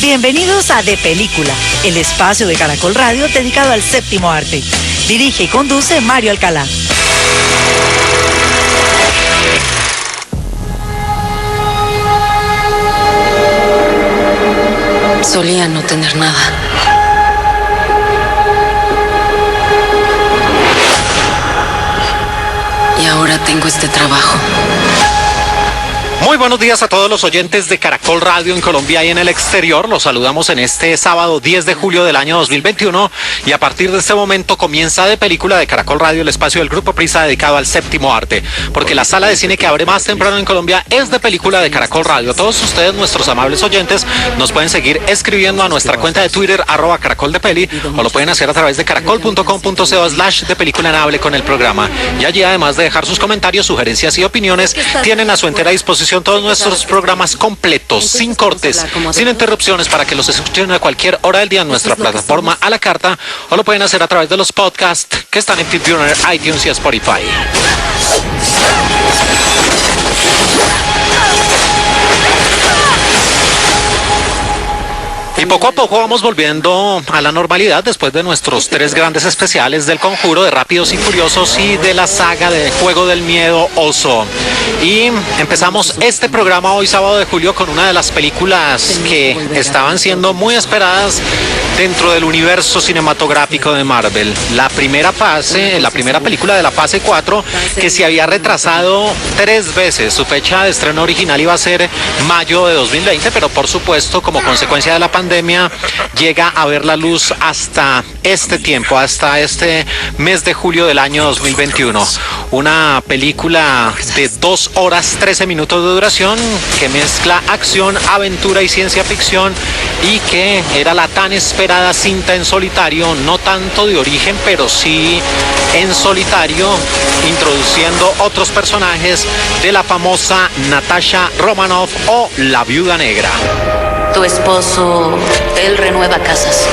Bienvenidos a De Película, el espacio de Caracol Radio dedicado al séptimo arte. Dirige y conduce Mario Alcalá. Solía no tener nada. Y ahora tengo este trabajo. Muy buenos días a todos los oyentes de Caracol Radio en Colombia y en el exterior. Los saludamos en este sábado 10 de julio del año 2021 y a partir de este momento comienza De Película de Caracol Radio, el espacio del Grupo Prisa dedicado al séptimo arte, porque la sala de cine que abre más temprano en Colombia es De Película de Caracol Radio. Todos ustedes, nuestros amables oyentes, nos pueden seguir escribiendo a nuestra cuenta de Twitter @caracoldepeli o lo pueden hacer a través de caracol.com.co/depelícula en hable con el programa. Y allí, además de dejar sus comentarios, sugerencias y opiniones, tienen a su entera disposición todos nuestros programas completos, sin cortes, sin interrupciones, para que los escuchen a cualquier hora del día en nuestra plataforma a la carta, o lo pueden hacer a través de los podcasts que están en TuneIn, iTunes y Spotify. Y poco a poco vamos volviendo a la normalidad después de nuestros 3 grandes especiales del Conjuro, de Rápidos y Furiosos y de la saga de Juego del Miedo Oso. Y empezamos este programa hoy sábado de julio con una de las películas que estaban siendo muy esperadas dentro del universo cinematográfico de Marvel. La primera película de la fase 4, que se había retrasado 3 veces. Su fecha de estreno original iba a ser mayo de 2020, pero por supuesto, como consecuencia de la pandemia, llega a ver la luz hasta este tiempo, hasta este mes de julio del año 2021. Una película de 2 horas 13 minutos de duración que mezcla acción, aventura y ciencia ficción, y que era la tan esperada cinta en solitario, no tanto de origen, pero sí en solitario, introduciendo otros personajes de la famosa Natasha Romanoff o la Viuda Negra. Tu esposo, él renueva casas.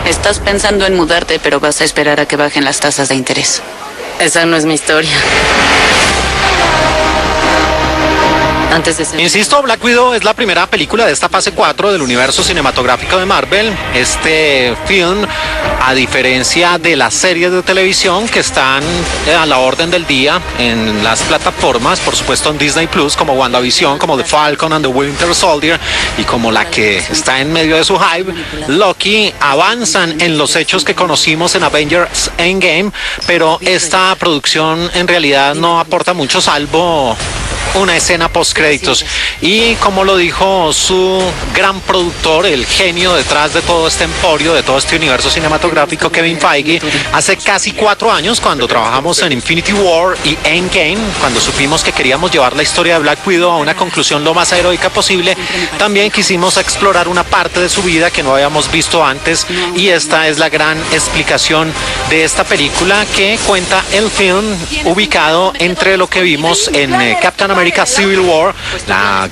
Estás pensando en mudarte, pero vas a esperar a que bajen las tasas de interés. Esa no es mi historia. Insisto, Black Widow es la primera película de esta fase 4 del universo cinematográfico de Marvel. Este film, a diferencia de las series de televisión que están a la orden del día en las plataformas, por supuesto en Disney Plus, como WandaVision, como The Falcon and the Winter Soldier, y como la que está en medio de su hype, Loki, avanzan en los hechos que conocimos en Avengers Endgame, pero esta producción en realidad no aporta mucho, salvo una escena post-créditos. Y como lo dijo su gran productor, el genio detrás de todo este emporio, de todo este universo cinematográfico, Kevin Feige, hace casi 4 años, cuando trabajamos en Infinity War y Endgame, cuando supimos que queríamos llevar la historia de Black Widow a una conclusión lo más heroica posible, también quisimos explorar una parte de su vida que no habíamos visto antes, y esta es la gran explicación de esta película, que cuenta el film ubicado entre lo que vimos en Captain America Civil War, la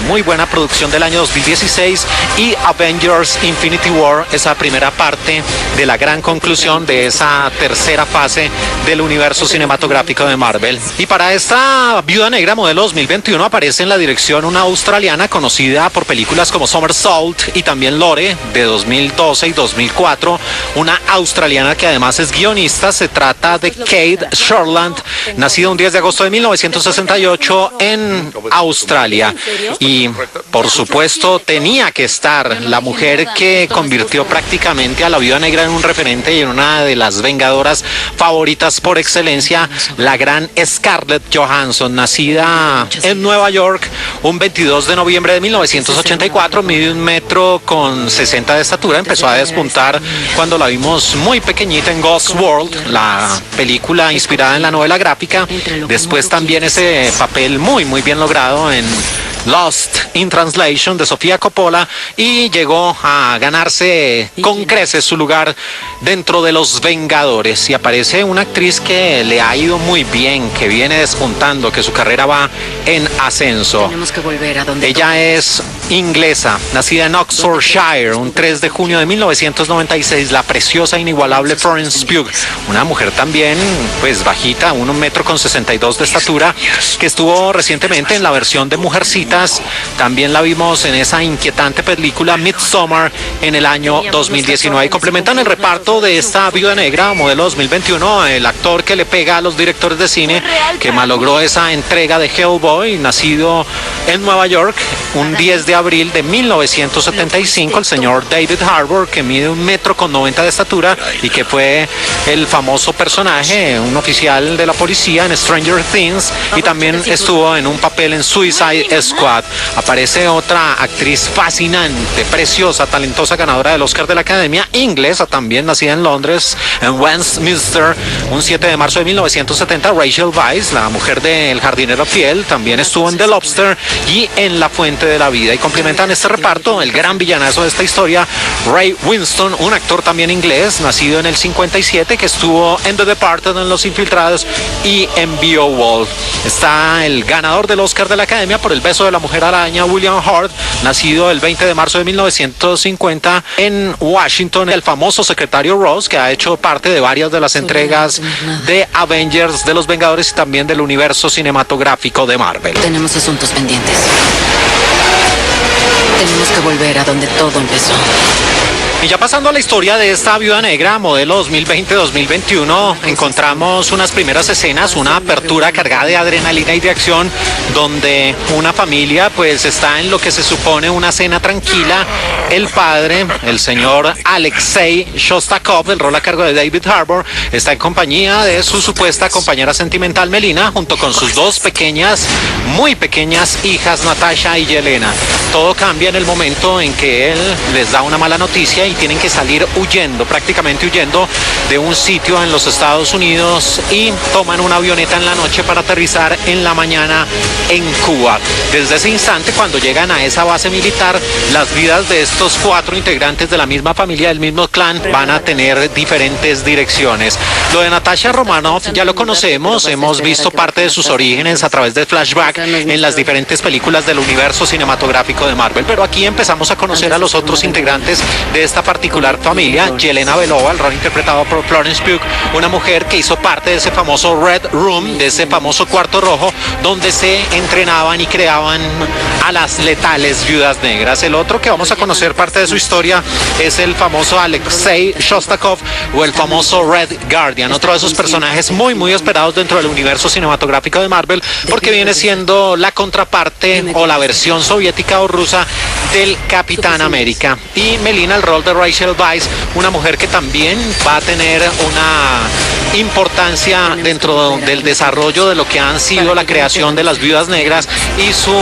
muy buena producción del año 2016, y Avengers Infinity War, esa primera parte de la gran conclusión de esa tercera fase del universo cinematográfico de Marvel. Y para esta Viuda Negra modelo 2021 aparece en la dirección una australiana conocida por películas como Somersault y también Lore de 2012 y 2004, una australiana que además es guionista. Se trata de Kate Shortland, nacida un 10 de agosto de 1968 en Australia, y por supuesto tenía que estar la mujer que convirtió prácticamente a la Viuda Negra en un referente y en una de las vengadoras favoritas por excelencia, la gran Scarlett Johansson, nacida en Nueva York un 22 de noviembre de 1984, mide 1,60 m de estatura. Empezó a despuntar cuando la vimos muy pequeñita en Ghost World, la película inspirada en la novela gráfica. Después también ese papel muy bien logrado en Lost in Translation de Sofía Coppola, y llegó a ganarse con creces su lugar dentro de los Vengadores. Y aparece una actriz que le ha ido muy bien, que viene despuntando, que su carrera va en ascenso. Ella es inglesa, nacida en Oxfordshire un 3 de junio de 1996, la preciosa e inigualable Florence Pugh, una mujer también pues bajita, 1,62 m de estatura, que estuvo recientemente en la versión de Mujercita 90s. También la vimos en esa inquietante película Midsommar en el año 2019. Y complementan el reparto de esta Viuda Negra, modelo 2021, el actor que le pega a los directores de cine, que malogró esa entrega de Hellboy, nacido en Nueva York un 10 de abril de 1975, el señor David Harbour, que mide 1,90 m de estatura y que fue el famoso personaje, un oficial de la policía en Stranger Things, y también estuvo en un papel en Suicide Squad. Aparece otra actriz fascinante, preciosa, talentosa, ganadora del Oscar de la Academia, inglesa también, nacida en Londres, en Westminster, un 7 de marzo de 1970, Rachel Weisz, la mujer del jardinero fiel, también estuvo en The Lobster y en La Fuente de la Vida. Y complementan este reparto el gran villanazo de esta historia, Ray Winstone, un actor también inglés, nacido en el 57, que estuvo en The Departed, en Los Infiltrados y en Beowulf. Está el ganador del Oscar de la Academia por El beso de la mujer araña, William Hurt, nacido el 20 de marzo de 1950 en Washington, el famoso secretario Ross, que ha hecho parte de varias de las entregas de Avengers, de los Vengadores y también del universo cinematográfico de Marvel. Tenemos asuntos pendientes. Tenemos que volver a donde todo empezó. Y ya pasando a la historia de esta Viuda Negra, modelo 2020-2021, encontramos unas primeras escenas, una apertura cargada de adrenalina y de acción, donde una familia pues está en lo que se supone una cena tranquila. El padre, el señor Alexei Shostakov, el rol a cargo de David Harbour, está en compañía de su supuesta compañera sentimental Melina, junto con sus dos pequeñas, muy pequeñas hijas, Natasha y Yelena. Todo cambia en el momento en que él les da una mala noticia y tienen que salir huyendo, prácticamente huyendo de un sitio en los Estados Unidos, y toman una avioneta en la noche para aterrizar en la mañana en Cuba. Desde ese instante, cuando llegan a esa base militar, las vidas de estos 4 integrantes de la misma familia, del mismo clan, van a tener diferentes direcciones. Lo de Natasha Romanoff ya lo conocemos, hemos visto parte de sus orígenes a través de flashback en las diferentes películas del universo cinematográfico de Marvel, pero aquí empezamos a conocer a los otros integrantes de esta particular familia. Yelena Belova, el rol interpretado por Florence Pugh, una mujer que hizo parte de ese famoso Red Room, de ese famoso cuarto rojo, donde se entrenaban y creaban a las letales viudas negras. El otro que vamos a conocer parte de su historia es el famoso Alexei Shostakov, o el famoso Red Guardian, otro de esos personajes muy esperados dentro del universo cinematográfico de Marvel, porque viene siendo la contraparte o la versión soviética o rusa del Capitán América. Y Melina, el rol de Rachel Weisz, una mujer que también va a tener una importancia dentro del desarrollo de lo que han sido la creación de las viudas negras y su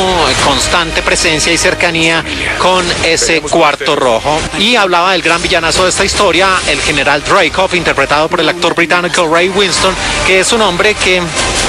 constante presencia y cercanía con ese cuarto rojo. Y hablaba del gran villanazo de esta historia, el general Dreykov, interpretado por el actor británico Ray Winstone, que es un hombre que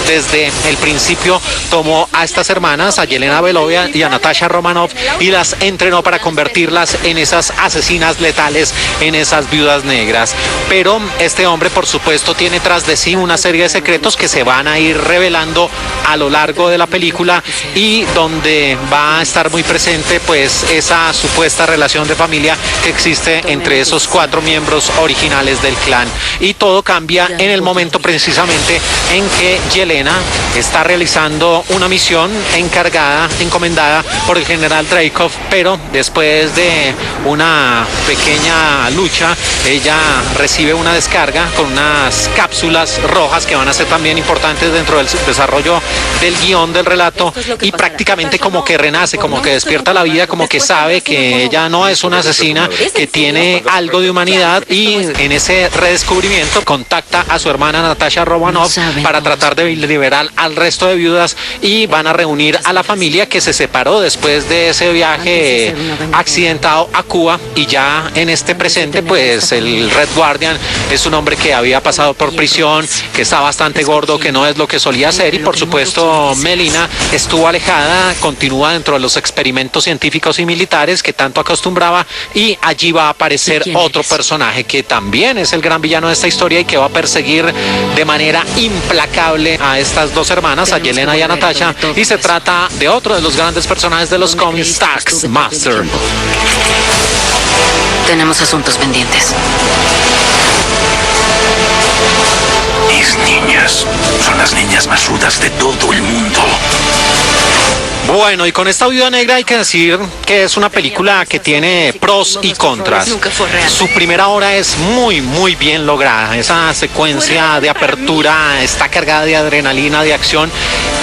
desde el principio tomó a estas hermanas, a Yelena Belova y a Natasha Romanoff, y las entrenó para convertirlas en esas asesinas letales, en esas viudas negras. Pero este hombre, por supuesto, tiene tras de sí una serie de secretos que se van a ir revelando a lo largo de la película, y donde va a estar muy presente pues esa supuesta relación de familia que existe entre esos 4 miembros originales del clan. Y todo cambia en el momento precisamente en que Yelena está realizando una misión encomendada por el general Dreykov, pero después de una pequeña lucha, ella recibe una descarga con unas cápsulas rojas que van a ser también importantes dentro del desarrollo del guión del relato, y prácticamente como que renace, como que despierta la vida, como que sabe que ella no es una asesina, que tiene algo de humanidad, y en ese redescubrimiento contacta a su hermana Natasha Romanoff para tratar de liberar al resto de viudas, y van a reunir a la familia que se separó después de ese viaje accidentado a Cuba. Y ya en este presente pues el Red Guardian es un hombre que había pasado por prisión, que está bastante gordo, que no es lo que solía hacer, y por supuesto Melina estuvo alejada, continúa dentro de los experimentos científicos y militares que tanto acostumbraba, y allí va a aparecer otro personaje que también es el gran villano de esta historia y que va a perseguir de manera implacable a estas dos hermanas, a Yelena y a Natasha, y se trata de otro de los grandes personajes de los cómics, Taskmaster. Tenemos asuntos pendientes. Mis niñas son las niñas más rudas de todo el mundo. Bueno, y con esta Viuda Negra hay que decir que es una película que tiene pros y contras. Su primera hora es muy, muy bien lograda. Esa secuencia de apertura está cargada de adrenalina, de acción,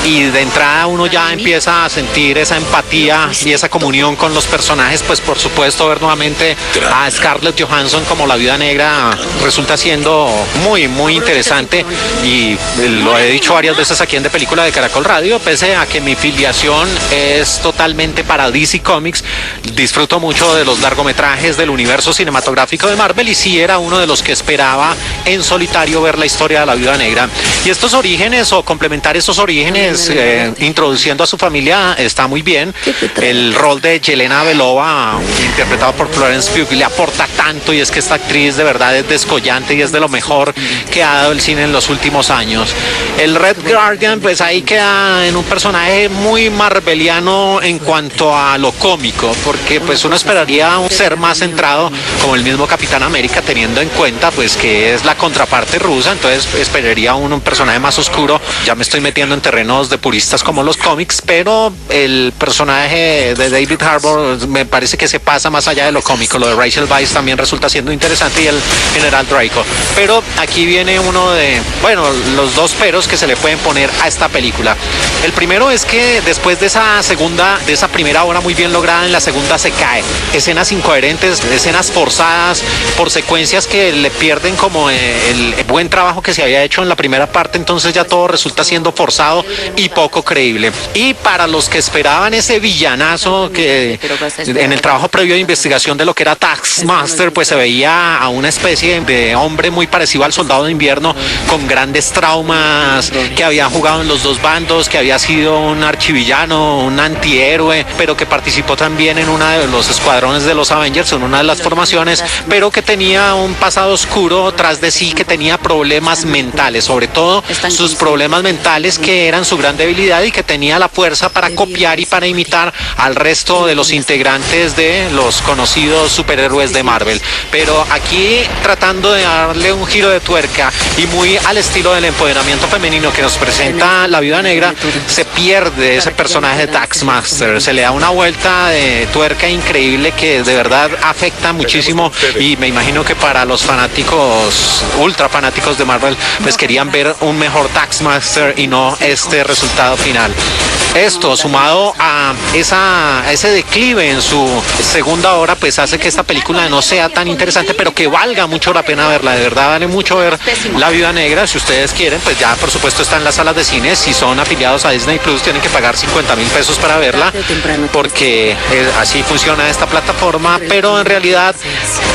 y de entrada uno ya empieza a sentir esa empatía y esa comunión con los personajes. Pues por supuesto ver nuevamente a Scarlett Johansson como la Viuda Negra resulta siendo muy, muy interesante, y lo he dicho varias veces aquí en De Película de Caracol Radio, pese a que mi filiación es totalmente para DC Comics, disfruto mucho de los largometrajes del universo cinematográfico de Marvel, y sí era uno de los que esperaba en solitario ver la historia de la Viuda Negra. Y estos orígenes, o complementar estos orígenes introduciendo a su familia, está muy bien. El rol de Yelena Belova, interpretado por Florence Pugh, le aporta tanto, y es que esta actriz de verdad es descollante y es de lo mejor que ha dado el cine en los últimos años. El Red Guardian, pues ahí queda en un personaje muy marveliano en cuanto a lo cómico, porque pues uno esperaría ser más centrado como el mismo Capitán América, teniendo en cuenta pues que es la contraparte rusa. Entonces esperaría un personaje más oscuro. Ya me estoy metiendo en terrenos de puristas como los cómics, pero el personaje de David Harbour me parece que se pasa más allá de lo cómico. Lo de Rachel Weisz también resulta siendo interesante, y el general Draco. Pero aquí viene uno de, bueno, los dos peros que se le pueden poner a esta película. El primero es que después de esa primera hora muy bien lograda, en la segunda se cae. Escenas incoherentes, escenas forzadas por secuencias que le pierden como el buen trabajo que se había hecho en la primera parte. Entonces ya todo resulta siendo forzado y poco creíble. Y para los que esperaban ese villanazo que en el trabajo previo de investigación de lo que era Taskmaster, pues se veía a una especie de hombre muy parecido al Soldado de Invierno, con grandes traumas, que había jugado en los dos bandos, que había sido un archivillano, un antihéroe, pero que participó también en uno de los escuadrones de los Avengers, en una de las formaciones, pero que tenía un pasado oscuro tras de sí, que tenía problemas mentales, sobre todo sus problemas mentales, que eran su gran debilidad, y que tenía la fuerza para copiar y para imitar al resto de los integrantes de los conocidos superhéroes de Marvel. Pero aquí, tratando de darle un giro de tuerca y muy al estilo del empoderamiento femenino que nos presenta la Viuda Negra, se pierde ese personaje de Taskmaster, se le da una vuelta de tuerca increíble que de verdad afecta muchísimo, y me imagino que para los fanáticos, ultra fanáticos de Marvel, pues querían ver un mejor Taskmaster y no este resultado final. Esto, sumado a ese declive en su segunda hora, pues hace que esta película no sea tan interesante, pero que valga mucho la pena verla. De verdad vale mucho ver La Viuda Negra. Si ustedes quieren, pues ya por supuesto está en las salas de cine. Si son afiliados a Disney Plus, tienen que pagar 50,000 pesos para verla, porque así funciona esta plataforma. Pero en realidad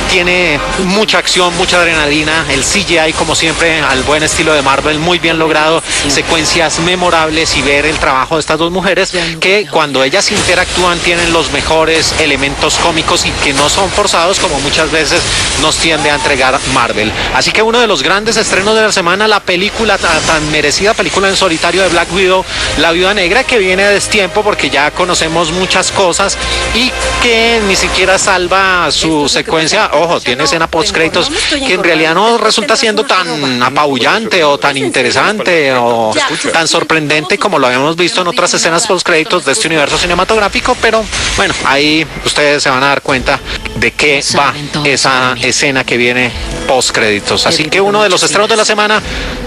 tiene mucha acción, mucha adrenalina. El CGI, como siempre, al buen estilo de Marvel, muy bien logrado, secuencias memorables, y ver el trabajo de estas dos mujeres que cuando ellas interactúan tienen los mejores elementos cómicos y que no son forzados como muchas veces nos tiende a entregar Marvel. Así que uno de los grandes estrenos de la semana, la película, tan merecida película en solitario de Black Widow, La Viuda Negra, que viene a destiempo porque ya conocemos muchas cosas y que ni siquiera salva su secuencia. Ojo, tiene escena post créditos que en realidad no resulta siendo tan apabullante o tan interesante o tan sorprendente como lo habíamos visto en otras escenas post créditos de este universo cinematográfico, pero bueno, ahí ustedes se van a dar cuenta de qué va esa escena que viene post créditos. Así que uno de los estrenos de la semana,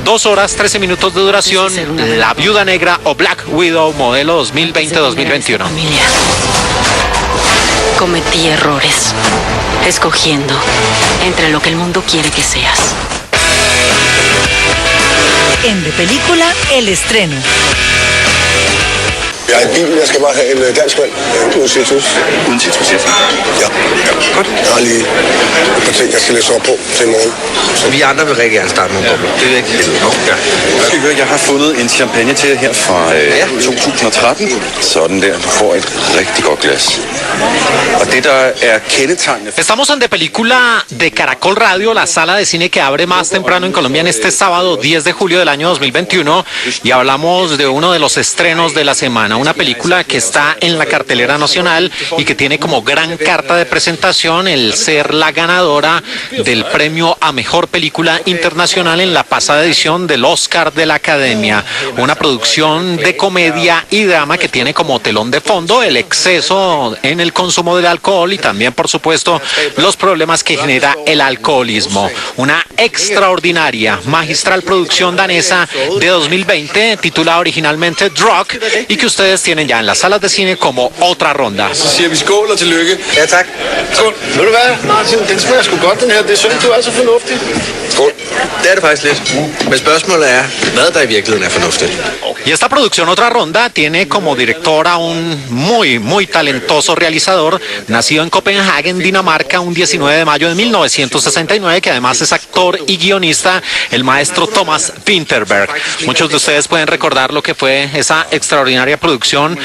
2 horas 13 minutos de duración, La Viuda Negra o Black Widow modelo 2020-2021. Cometí errores, escogiendo entre lo que el mundo quiere que seas. En De Película, el estreno. Jeg er i bilen. Jeg skal bare have en dansk mand. Uden citrus. Uden citrus. Ja. Godt. Jeg har lige et par ting, jeg skal læse op på til i morgen. Vi andre vil rigtig gerne starte nogle bobler. Det er ikke helt. Ja. Skal høre, jeg har fundet en champagne til jer her fra 2013. Sådan der, du får et rigtig godt glas. Og det, der er kendetegnende... Estamos en De Película de Caracol Radio, la sala de cine que abre más temprano en Colombia en este sábado 10 de julio del año 2021, y hablamos de uno de los estrenos de la semana. una película que está en la cartelera nacional y que tiene como gran carta de presentación el ser la ganadora del premio a mejor película internacional en la pasada edición del Oscar de la Academia. Una producción de comedia y drama que tiene como telón de fondo el exceso en el consumo del alcohol y también, por supuesto, los problemas que genera el alcoholismo. Una extraordinaria, magistral producción danesa de 2020, titulada originalmente Drug, y que ustedes tienen ya en las salas de cine como Otra Ronda. Siger vi skål og tillykke. Ja, tak. Skål. Ved du hvad, Martin, den smager sgu godt, den her. Det er synd, du er så fornuftig. Skål. Det er det faktisk lidt. Men spørgsmålet er, hvad der i virkeligheden er fornuftigt. Y esta producción Otra Ronda tiene como director a un muy talentoso realizador, nacido en Copenhagen, Dinamarca, un 19 de mayo de 1969, que además es actor y guionista, el maestro Thomas Vinterberg. Muchos de ustedes pueden recordar lo que fue esa extraordinaria producción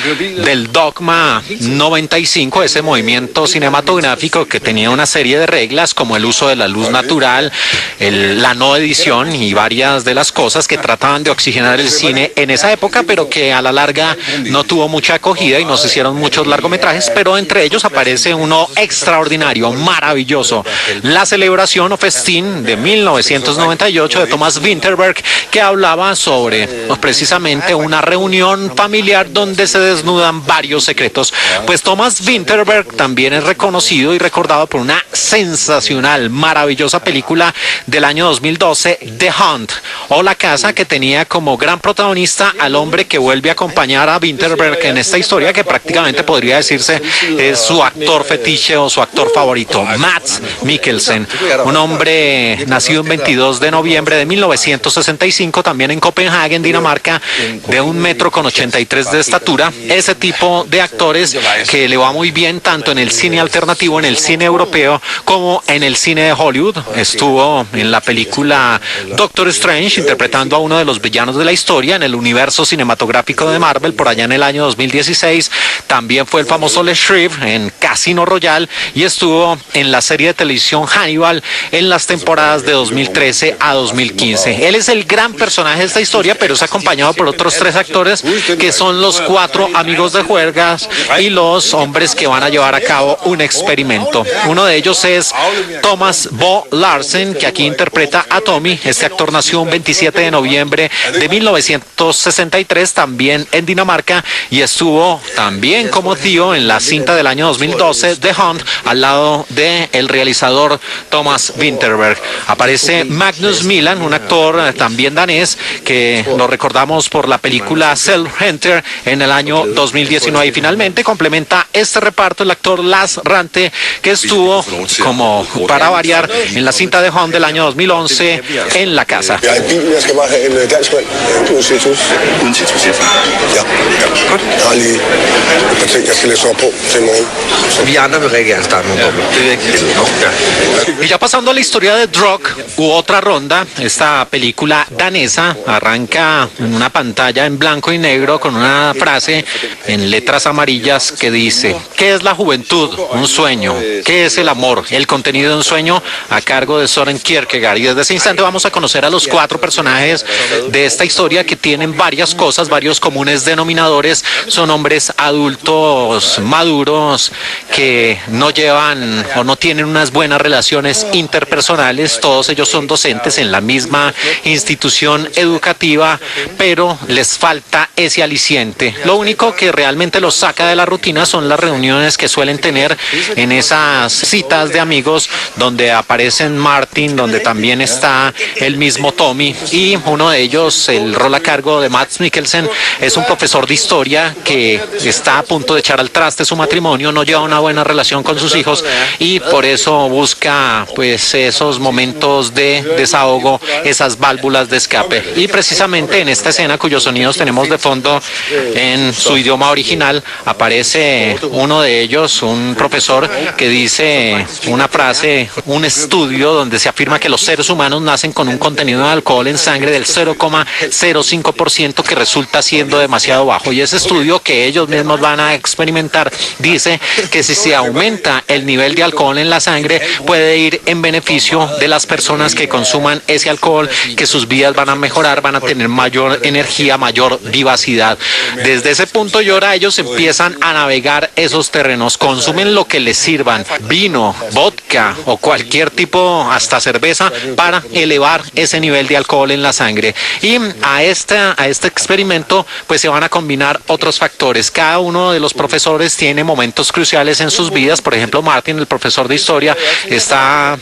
del Dogma 95, ese movimiento cinematográfico que tenía una serie de reglas como el uso de la luz natural, la no edición y varias de las cosas que trataban de oxigenar el cine en esa época, pero que a la larga no tuvo mucha acogida y no se hicieron muchos largometrajes, pero entre ellos aparece uno extraordinario, maravilloso, La Celebración o Festín de 1998 de Thomas Vinterberg, que hablaba sobre precisamente una reunión familiar donde se desnudan varios secretos. Pues Thomas Vinterberg también es reconocido y recordado por una sensacional, maravillosa película del año 2012, The Hunt, o La Caza, que tenía como gran protagonista al hombre que vuelve a acompañar a Vinterberg en esta historia, que prácticamente podría decirse es su actor fetiche o su actor favorito, Mads Mikkelsen, un hombre nacido el 22 de noviembre de 1965, también en Copenhagen, Dinamarca, de 1,83 m de estatura. Ese tipo de actores que le va muy bien tanto en el cine alternativo, en el cine europeo, como en el cine de Hollywood. Estuvo en la película Doctor Strange interpretando a uno de los villanos de la historia en el universo cinematográfico de Marvel por allá en el año 2016. También fue el famoso Les Shrieve en Casino Royale y estuvo en la serie de televisión Hannibal en las temporadas de 2013 a 2015. Él es el gran personaje de esta historia, pero es acompañado por otros 3 actores que son los 4 amigos de juergas y los hombres que van a llevar a cabo un experimento. Uno de ellos es Thomas Bo Larsen, que aquí interpreta a Tommy. Este actor nació un 27 de noviembre de 1963, también en Dinamarca, y estuvo también como tío en la cinta del año 2012, The Hunt, al lado del realizador Thomas Vinterberg. Aparece Magnus Milan, un actor también danés, que lo recordamos por la película Self-Hunter en el año 2019, y finalmente complementa este reparto el actor Lars Rante, que estuvo como para variar en la cinta de Hunt del año 2011 en La Casa. Jeg skal bare have en dansk mand uden citrus. Uden citrus, ja. Ja. Godt. Jeg har lige et par ting, jeg skal læse op på til i morgen. Vi andre vil rigtig gerne starte med bobler. Det vil jeg ikke. Y ya pasando a la historia de Drug u Otra Ronda, esta película danesa arranca en una pantalla en blanco y negro con una frase en letras amarillas que dice: ¿qué es la juventud? Un sueño. ¿Qué es el amor? El contenido de un sueño, a cargo de Søren Kierkegaard. Y desde ese instante vamos a conocer a los 4 personajes de esta historia, que tienen varias cosas, varios comunes denominadores. Son hombres adultos maduros que no llevan o no tienen unas buenas relaciones interpersonales. Todos ellos son docentes en la misma institución educativa, pero les falta ese aliciente. Lo único que realmente los saca de la rutina son las reuniones que suelen tener en esas citas de amigos, donde aparecen Martin, donde también está el mismo Tommy, y uno de ellos, el rol a cargo de Mads Mikkelsen, es un profesor de historia que está a punto de echar al traste su matrimonio, no lleva una buena relación con sus hijos y por eso busca pues esos momentos de desahogo, esas válvulas de escape. Y precisamente en esta escena, cuyos sonidos tenemos de fondo en su idioma original, aparece uno de ellos, un profesor que dice una frase, un estudio donde se afirma que los seres humanos nacen con un contenido de alcohol en sangre del 0,05%, que resulta siendo demasiado bajo. Y ese estudio, que ellos mismos van a experimentar, dice que si se aumenta el nivel de alcohol en la sangre, puede ir en beneficio de las personas que consuman ese alcohol, que sus vidas van a mejorar, van a tener mayor energía, mayor vivacidad. Desde ese punto y ahora ellos empiezan a navegar esos terrenos, consumen lo que les sirvan, vino, vodka o cualquier tipo, hasta cerveza, para elevar ese nivel de alcohol en la sangre. Y a este experimento pues se van a combinar otros factores. Cada uno de los profesores tiene momentos cruciales en sus vidas. Por ejemplo, Martin, el profesor de historia, está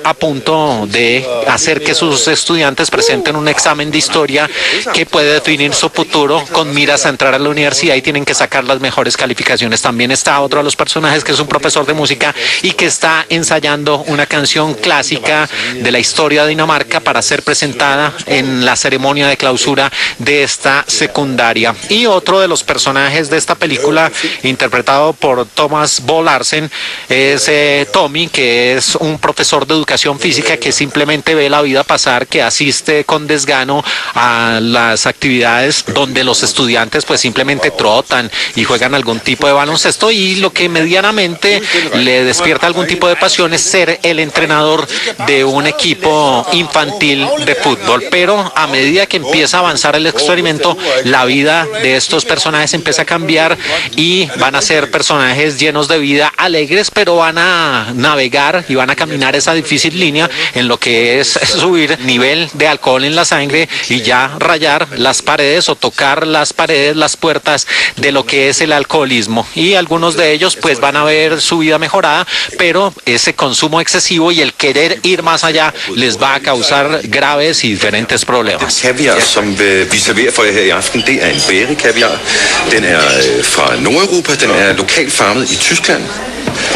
a punto de hacer que sus estudiantes presenten un examen de historia que puede definir su futuro con miras a entrar a la universidad y tienen que sacar las mejores calificaciones. También está otro de los personajes que es un profesor de música y que está ensayando una canción clásica de la historia de Dinamarca para ser presentada en la ceremonia de clausura de esta secundaria. Y otro de los personajes de esta película, interpretado por Thomas Bo Larsen, es Tommy, que es un profesor de educación física que simplemente ve la vida pasar, que asiste con desgano a las actividades donde los estudiantes pues simplemente trotan y juegan algún tipo de baloncesto, y lo que medianamente le despierta algún tipo de pasión es ser el entrenador de un equipo infantil de fútbol. Pero a medida que empieza a avanzar el experimento, la vida de estos personajes empieza a cambiar y van a ser personajes llenos de vida, alegres, pero van a navegar y van a caminar esa difícil línea en lo que es subir nivel de alcohol en la sangre y ya rayar las paredes o tocar las paredes, las puertas de lo que es el alcoholismo. Y algunos de ellos pues van a ver su vida mejorada, pero ese consumo excesivo y el querer ir más allá les va a causar graves y diferentes problemas. Kaviar, som vi serverer for jer her i aften, det er en bærekaviar. Den er fra Nordeuropa, den er lokalt farmet i Tyskland.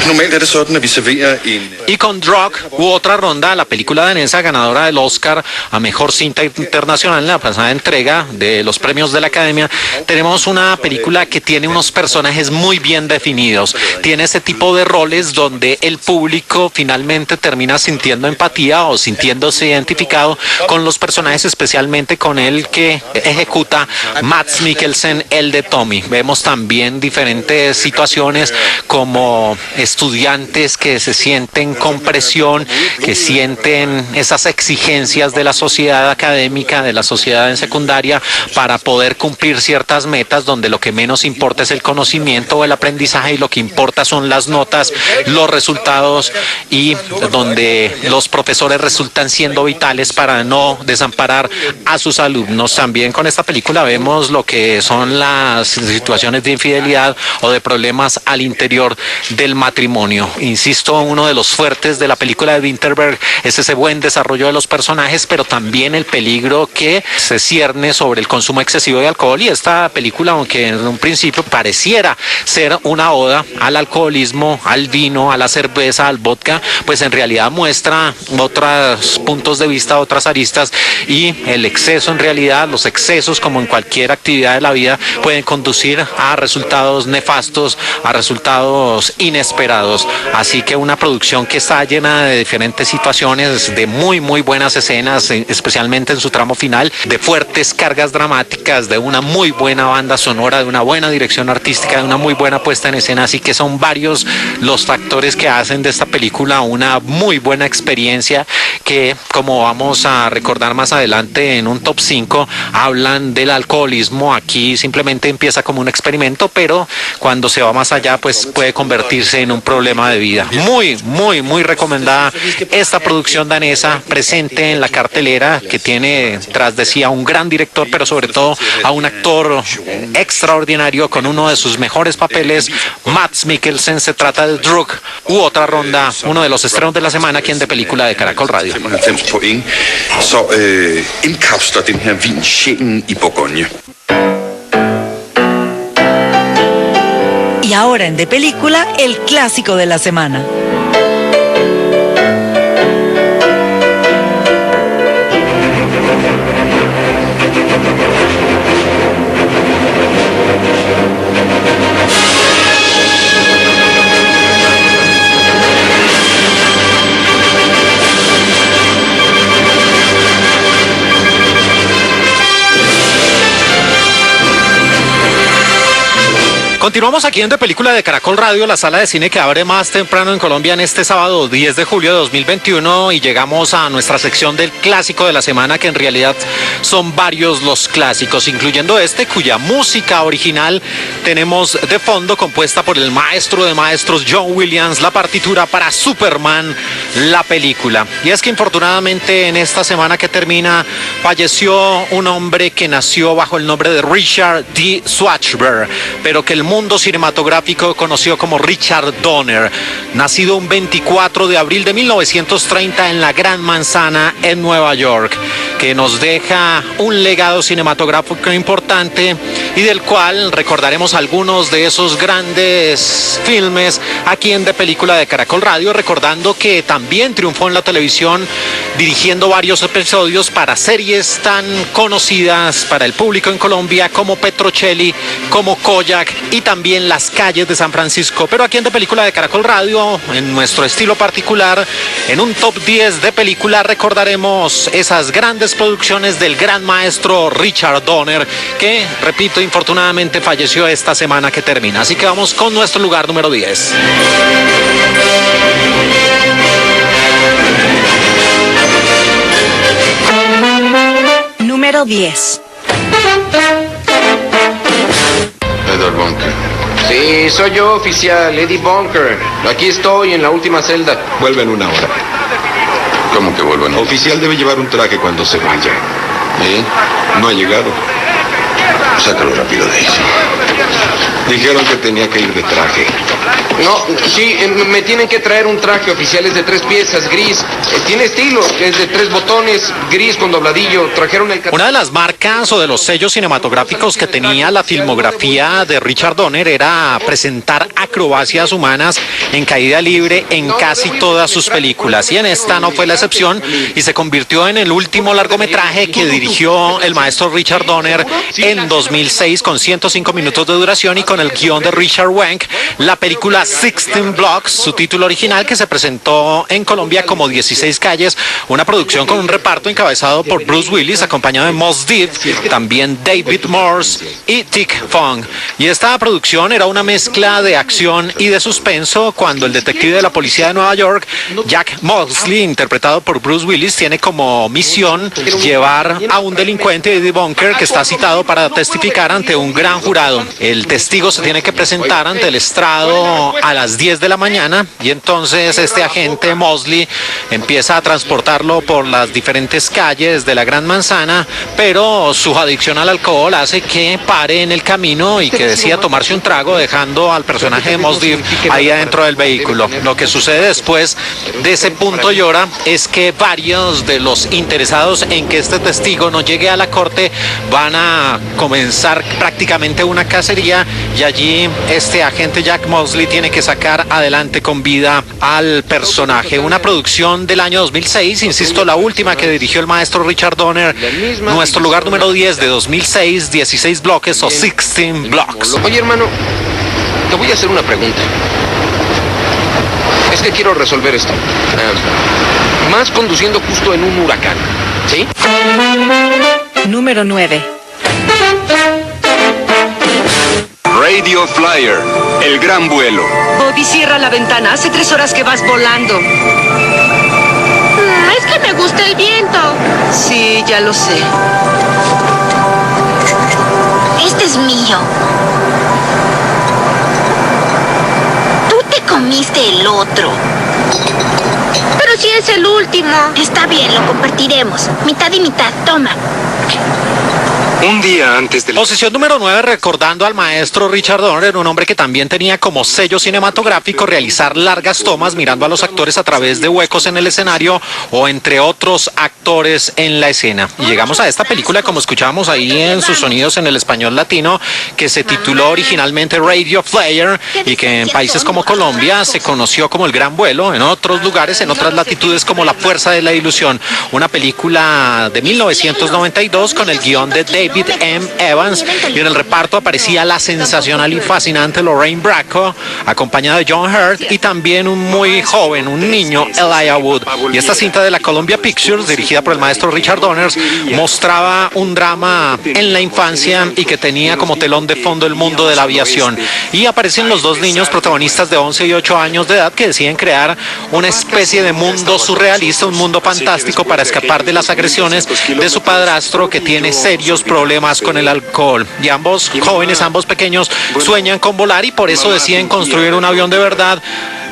Normalt er det sådan, at vi serverer en... Y con Drug hubo otra ronda, la película danesa ganadora del Oscar a Mejor Cinta Internacional en la pasada entrega de los premios de la Academia. Tenemos una película que tiene unos personajes muy bien definidos. Tiene ese tipo de roles donde el público finalmente termina sintiendo empatía o sintiéndose identificado con los personajes, especialmente con el que ejecuta Mads Mikkelsen, el de Tommy. Vemos también diferentes situaciones como estudiantes que se sienten con presión, que sienten esas exigencias de la sociedad académica, de la sociedad en secundaria, para poder cumplir ciertas metas donde lo que menos importa es el conocimiento o el aprendizaje y lo que importa son las notas, los resultados, y donde los profesores resultan siendo vitales para no desamparar a sus alumnos. También con esta película vemos lo que son las situaciones de infidelidad o de problemas al interior del matrimonio. Insisto, uno de los fuertes de la película de Winterberg es ese buen desarrollo de los personajes, pero también el peligro que se cierne sobre el consumo excesivo de alcohol. Y esta película, aunque en un principio pareciera ser una oda al alcoholismo, al vino, a la cerveza, al vodka, pues en realidad muestra otros puntos de vista, otras aristas, y el exceso, en realidad, los excesos, como en cualquier actividad de la vida, pueden conducir a resultados nefastos, a resultados inesperados. Así que una producción que está llena de diferentes situaciones, de muy buenas escenas, especialmente en su tramo final, de fuertes cargas dramáticas, de una muy buena banda sonora, de una buena dirección artística, de una muy buena puesta en escena. Así que son varios los factores que hacen de esta película una muy buena experiencia, que, como vamos a recordar más adelante en un top 5, hablan del alcoholismo. Aquí simplemente empieza como un experimento, pero cuando se va más allá pues puede convertirse en un problema de vida. Muy recomendada esta producción danesa, presente en la cartelera, que tiene tras de sí a un gran director, pero sobre todo a un actor extraordinario con uno de sus mejores papeles, Mads Mikkelsen. Se trata de Drug, u otra ronda, uno de los estrenos de la semana aquí en De Película de Caracol Radio. 95 point, så indkapsler den her vin sjælen i Bourgogne. Y ahora en De Película, el clásico de la semana. Continuamos aquí en De Película de Caracol Radio, la sala de cine que abre más temprano en Colombia en este sábado 10 de julio de 2021 y llegamos a nuestra sección del clásico de la semana, que en realidad son varios los clásicos, incluyendo este cuya música original tenemos de fondo, compuesta por el maestro de maestros John Williams, la partitura para Superman, la película. Y es que infortunadamente en esta semana que termina falleció un hombre que nació bajo el nombre de Richard D. Schwartzberg, pero que el mundo cinematográfico conoció como Richard Donner, nacido un 24 de abril de 1930 en la Gran Manzana en Nueva York, que nos deja un legado cinematográfico importante y del cual recordaremos algunos de esos grandes filmes aquí en De Película de Caracol Radio, recordando que también triunfó en la televisión dirigiendo varios episodios para series tan conocidas para el público en Colombia como Petrocelli, como Kojak y también Las Calles de San Francisco. Pero aquí en De Película de Caracol Radio, en nuestro estilo particular, en un top 10 de película, recordaremos esas grandes producciones del gran maestro Richard Donner, que, repito, infortunadamente falleció esta semana que termina. Así que vamos con nuestro lugar número 10. Número 10. Edward Bunker. Sí, soy yo, oficial, Eddie Bunker. Aquí estoy, en la última celda. Vuelve en una hora. ¿Cómo que vuelvan? Oficial debe llevar un traje cuando se vaya. No ha llegado. Sácalo rápido de ahí. Dijeron que tenía que ir de traje. No, sí, me tienen que traer un traje, oficial, es de 3 piezas, gris. Tiene estilo, es de 3 botones, gris con dobladillo. Trajeron el... Una de las marcas o de los sellos cinematográficos que tenía la filmografía de Richard Donner era presentar acrobacias humanas en caída libre en casi todas sus películas, y en esta no fue la excepción y se convirtió en el último largometraje que dirigió el maestro Richard Donner en 2006 con 105 minutos de duración y con el guión de Richard Wenk, la película 16 Blocks, su título original, que se presentó en Colombia como 16 calles, una producción con un reparto encabezado por Bruce Willis, acompañado de Mos Def, también David Morse y Dick Fong. Y esta producción era una mezcla de acción y de suspenso, cuando el detective de la policía de Nueva York, Jack Mosley, interpretado por Bruce Willis, tiene como misión llevar a un delincuente, Eddie Bunker, que está citado para testificar ante un gran jurado. El testigo se tiene que presentar ante el estrado a las 10 de la mañana y entonces este agente Mosley empieza a transportarlo por las diferentes calles de la Gran Manzana, pero su adicción al alcohol hace que pare en el camino y que decida tomarse un trago, dejando al personaje de Mosley ahí adentro del vehículo. Lo que sucede después de ese punto y hora es que varios de los interesados en que este testigo no llegue a la corte van a comenzar prácticamente una cacería, y allí este agente Jack Mosley tiene que sacar adelante con vida al personaje. Una producción del año 2006, insisto, la última que dirigió el maestro Richard Donner. Nuestro lugar número 10 de 2006, 16 bloques o 16 blocks. Oye, hermano, te voy a hacer una pregunta. Es que quiero resolver esto. Más conduciendo justo en un huracán, ¿sí? Número 9. Radio Flyer, el gran vuelo. Bobby, cierra la ventana. Hace 3 horas que vas volando. Es que me gusta el viento. Sí, ya lo sé. Este es mío. Tú te comiste el otro. Pero si es el último. Está bien, lo compartiremos. Mitad y mitad, toma. Un día antes de... Posición número 9, recordando al maestro Richard Donner, un hombre que también tenía como sello cinematográfico realizar largas tomas mirando a los actores a través de huecos en el escenario o entre otros actores en la escena. Y llegamos a esta película, como escuchábamos ahí en sus sonidos en el español latino, que se tituló originalmente Radio Flyer y que en países como Colombia se conoció como El Gran Vuelo, en otros lugares, en otras latitudes, como La Fuerza de la Ilusión. Una película de 1992 con el guión de David David M. Evans, y en el reparto aparecía la sensacional y fascinante Lorraine Bracco, acompañada de John Hurt, y también un muy joven, un niño, Elijah Wood. Y esta cinta de la Columbia Pictures, dirigida por el maestro Richard Donner, mostraba un drama en la infancia y que tenía como telón de fondo el mundo de la aviación. Y aparecen los dos niños protagonistas de 11 y 8 años de edad que deciden crear una especie de mundo surrealista, un mundo fantástico para escapar de las agresiones de su padrastro, que tiene serios problemas con el alcohol. Y ambos jóvenes, ambos pequeños, sueñan con volar y por eso deciden construir un avión de verdad,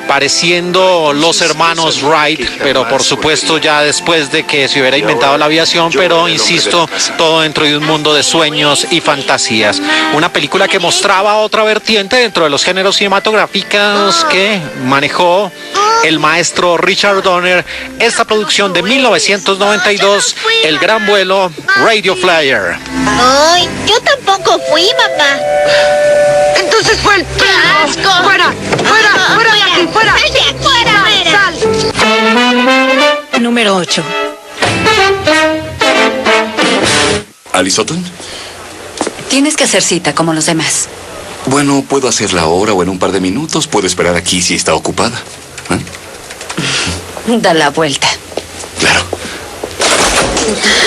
pareciendo los hermanos Wright, pero por supuesto ya después de que se hubiera inventado la aviación, pero insisto, todo dentro de un mundo de sueños y fantasías. Una película que mostraba otra vertiente dentro de los géneros cinematográficos que manejó el maestro Richard Donner. Esta producción de 1992, El Gran Vuelo, Radio Flyer. Ay, yo tampoco fui, papá. Entonces fue el... ¡Qué asco! ¡Fuera! ¡Fuera! ¡Fuera de aquí! ¡Fuera! ¡Sal de aquí! ¡Fuera! ¡Sal! Número 8. ¿Alice Sutton? Tienes que hacer cita como los demás. Bueno, puedo hacerla ahora o en un par de minutos. Puedo esperar aquí si está ocupada. Da la vuelta. Claro.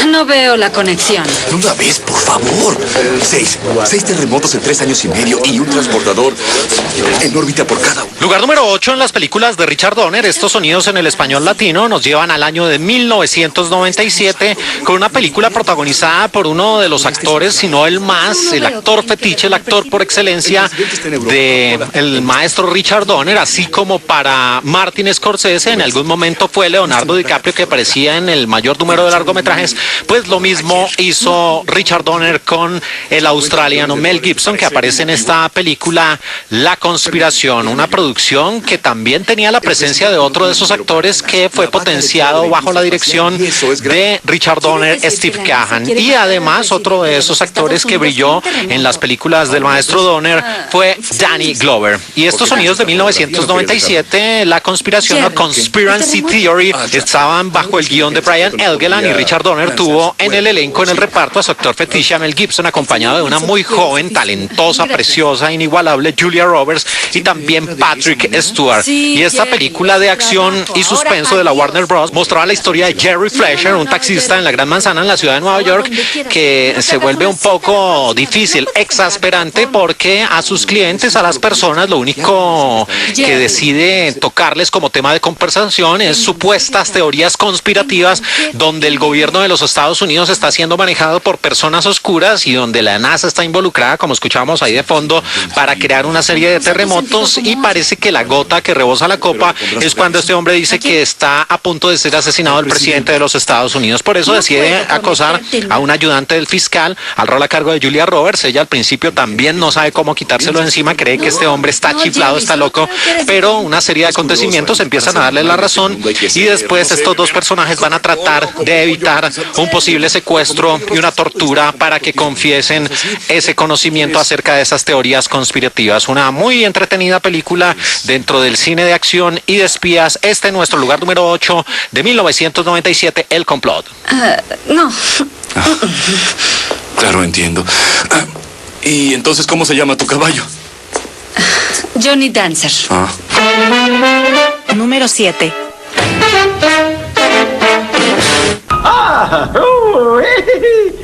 No veo la conexión. Una vez, por favor. 6 terremotos en 3 años y medio y un transportador en órbita por cada uno. Lugar número 8 en las películas de Richard Donner. Estos sonidos en el español latino nos llevan al año de 1997 con una película protagonizada por uno de los actores, si no el más, el actor fetiche, el actor por excelencia de el maestro Richard Donner, así como para Martin Scorsese en algún momento fue Leonardo DiCaprio, que aparecía en el mayor número de largometrajes. Pues lo mismo hizo Richard Donner con el australiano Mel Gibson, que aparece en esta película La Conspiración, una producción que también tenía la presencia de otro de esos actores que fue potenciado bajo la dirección de Richard Donner, Steve Cahgan. Y además otro de esos actores que brilló en las películas del maestro Donner fue Danny Glover. Y estos sonidos de 1997, La Conspiración o Conspiracy Theory, estaban bajo el guión de Brian Helgeland, y Richard Donner tuvo en el elenco, en el reparto, a su actor fetiche, a Mel Gibson, acompañado de una muy joven, talentosa, preciosa, inigualable Julia Roberts, y también Patrick Stewart. Y esta película de acción y suspenso de la Warner Bros. Mostraba la historia de Jerry Fleischer, un taxista en la Gran Manzana en la ciudad de Nueva York, que se vuelve un poco difícil, exasperante, porque a sus clientes, a las personas, lo único que decide tocarles como tema de conversación es supuestas teorías conspirativas, donde el gobierno de los Estados Unidos está siendo manejado por personas oscuras y donde la NASA está involucrada, como escuchábamos ahí de fondo, para crear una serie de terremotos. Y parece que la gota que rebosa la copa es cuando este hombre dice que está a punto de ser asesinado el presidente de los Estados Unidos. Por eso decide acosar a un ayudante del fiscal, al rol a cargo de Julia Roberts. Ella al principio también no sabe cómo quitárselo de encima, cree que este hombre está chiflado, está loco, pero una serie de acontecimientos empiezan a darle la razón, y después estos dos personajes van a tratar de evitar un posible secuestro y una tortura para que confiesen ese conocimiento acerca de esas teorías conspirativas. Una muy entretenida película dentro del cine de acción y de espías. Este es nuestro lugar número 8 de 1997, El Complot. No. Claro, entiendo. ¿Y entonces cómo se llama tu caballo? Johnny Dancer. Número 7.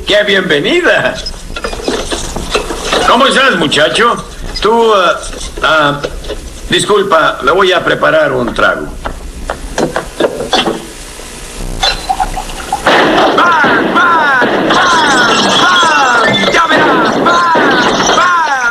¡Qué bienvenida! ¿Cómo estás, muchacho? Tú, disculpa, me voy a preparar un trago. ¡Ya verás!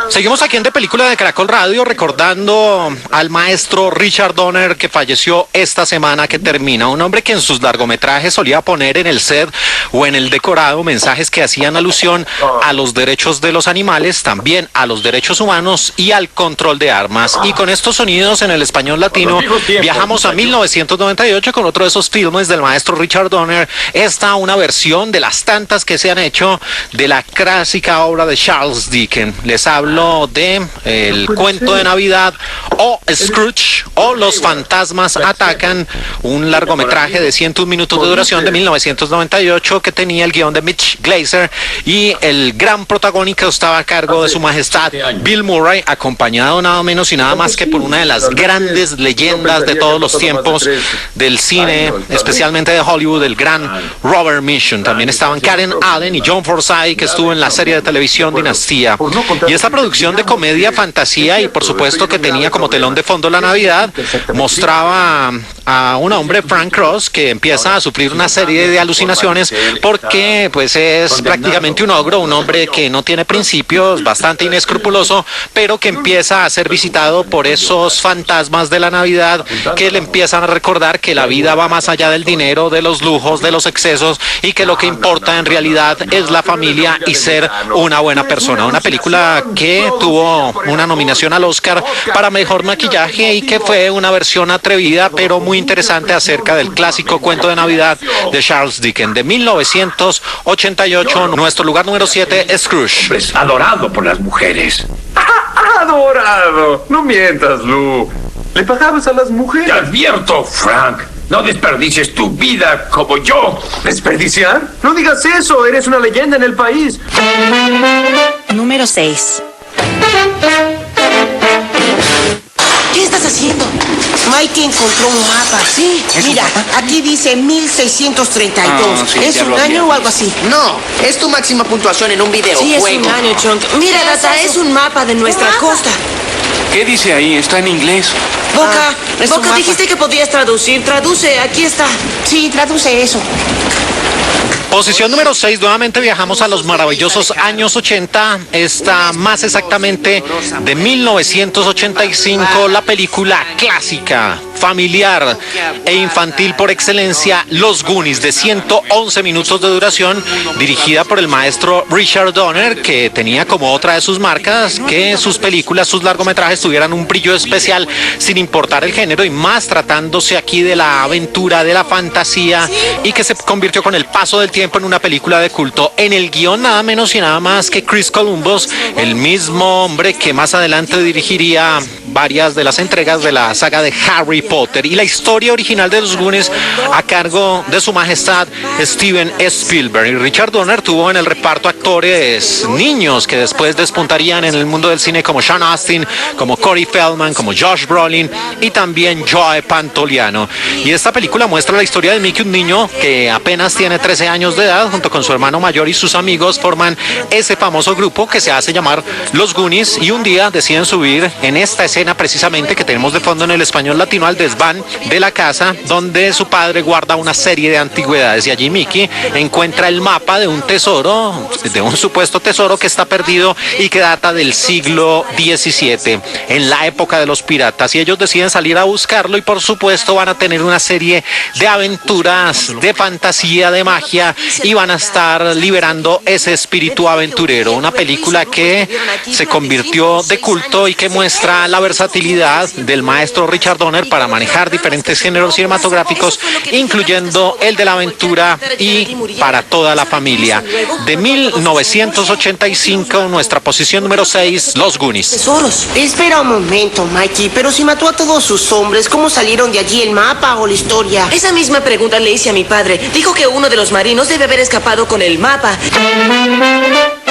Seguimos aquí en De Película de Caracol Radio, recordando al maestro Richard Donner, que falleció esta semana que termina. Un hombre que en sus largometrajes solía poner en el set o en el decorado mensajes que hacían alusión a los derechos de los animales, también a los derechos humanos y al control de armas. Y con estos sonidos en el español latino viajamos a 1998 con otro de esos filmes del maestro Richard Donner. Esta una versión de las tantas que se han hecho de la clásica obra de Charles Dickens. Les hablo título de El cuento de Navidad o Scrooge o Los fantasmas atacan, un largometraje de 101 minutos de duración de 1998 que tenía el guión de Mitch Glazer y el gran protagónico estaba a cargo de su majestad Bill Murray, acompañado nada menos y nada más que por una de las grandes leyendas de todos los tiempos del cine, especialmente de Hollywood, el gran Robert Mitchum. También estaban Karen Allen y John Forsythe, que estuvo en la serie de televisión Dinastía. Y esta producción de comedia, fantasía y por supuesto que tenía como telón de fondo la Navidad, mostraba a un hombre, Frank Cross, que empieza a sufrir una serie de alucinaciones porque pues es prácticamente un ogro, un hombre que no tiene principios, bastante inescrupuloso, pero que empieza a ser visitado por esos fantasmas de la Navidad que le empiezan a recordar que la vida va más allá del dinero, de los lujos, de los excesos y que lo que importa en realidad es la familia y ser una buena persona. Una película que tuvo una nominación al Oscar para mejor maquillaje y que fue una versión atrevida pero muy interesante acerca del clásico cuento de Navidad de Charles Dickens de 1988. Nuestro lugar número 7 es Scrooge. Adorado por las mujeres. Adorado. No mientas, Lou. ¿Le pagabas a las mujeres? Te advierto, Frank. No desperdicies tu vida como yo. ¿Desperdiciar? No digas eso. Eres una leyenda en el país. Número 6. ¿Qué estás haciendo? Mikey encontró un mapa. Sí, mira, aquí dice 1632. Sí, ¿Es un año o algo así? No, es tu máxima puntuación en un videojuego. Sí, es un año, Chunk. Mira, Data, es un mapa de nuestra costa. ¿Qué dice ahí? Está en inglés. Boca, dijiste que podías traducir. Traduce, aquí está. Sí, traduce eso. Posición número 6, nuevamente viajamos a los maravillosos años 80, esta más exactamente de 1985, la película clásica, familiar e infantil por excelencia, Los Goonies, de 111 minutos de duración, dirigida por el maestro Richard Donner, que tenía como otra de sus marcas que sus películas, sus largometrajes tuvieran un brillo especial sin importar el género y más tratándose aquí de la aventura, de la fantasía y que se convirtió con el paso del tiempo en una película de culto. En el guión nada menos y nada más que Chris Columbus, el mismo hombre que más adelante dirigiría varias de las entregas de la saga de Harry Potter, y la historia original de Los Goonies a cargo de su majestad Steven Spielberg. Y Richard Donner tuvo en el reparto actores niños que después despuntarían en el mundo del cine como Sean Astin, como Corey Feldman, como Josh Brolin y también Joe Pantoliano. Y esta película muestra la historia de Mickey, un niño que apenas tiene 13 años de edad, junto con su hermano mayor y sus amigos forman ese famoso grupo que se hace llamar Los Goonies, y un día deciden subir en esta escena precisamente que tenemos de fondo en el español latino al desván de la casa donde su padre guarda una serie de antigüedades, y allí Mickey encuentra el mapa de un tesoro, de un supuesto tesoro que está perdido y que data del siglo XVII, en la época de los piratas, y ellos deciden salir a buscarlo y por supuesto van a tener una serie de aventuras, de fantasía, de magia, y van a estar liberando ese espíritu aventurero. Una película que se convirtió de culto y que muestra la versatilidad del maestro Richard Donner para manejar diferentes géneros cinematográficos, incluyendo el de la aventura y para toda la familia. De 1985, nuestra posición número 6, Los Goonies. Tesoros. Espera un momento, Mikey, pero si mató a todos sus hombres, ¿cómo salieron de allí, el mapa o la historia? Esa misma pregunta le hice a mi padre. Dijo que uno de los marinos debe haber escapado con el mapa.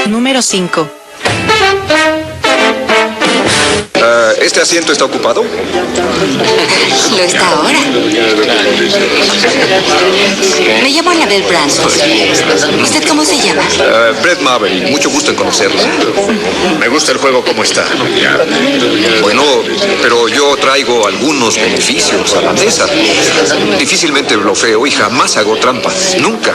Número 5. ¿Este asiento está ocupado? Lo está ahora. Me llamo Annabel Branson. ¿Usted cómo se llama? Brett Maverick, mucho gusto en conocerlo. Me gusta el juego como está. Bueno, pero yo traigo algunos beneficios a la mesa. Difícilmente blofeo y jamás hago trampa. Nunca.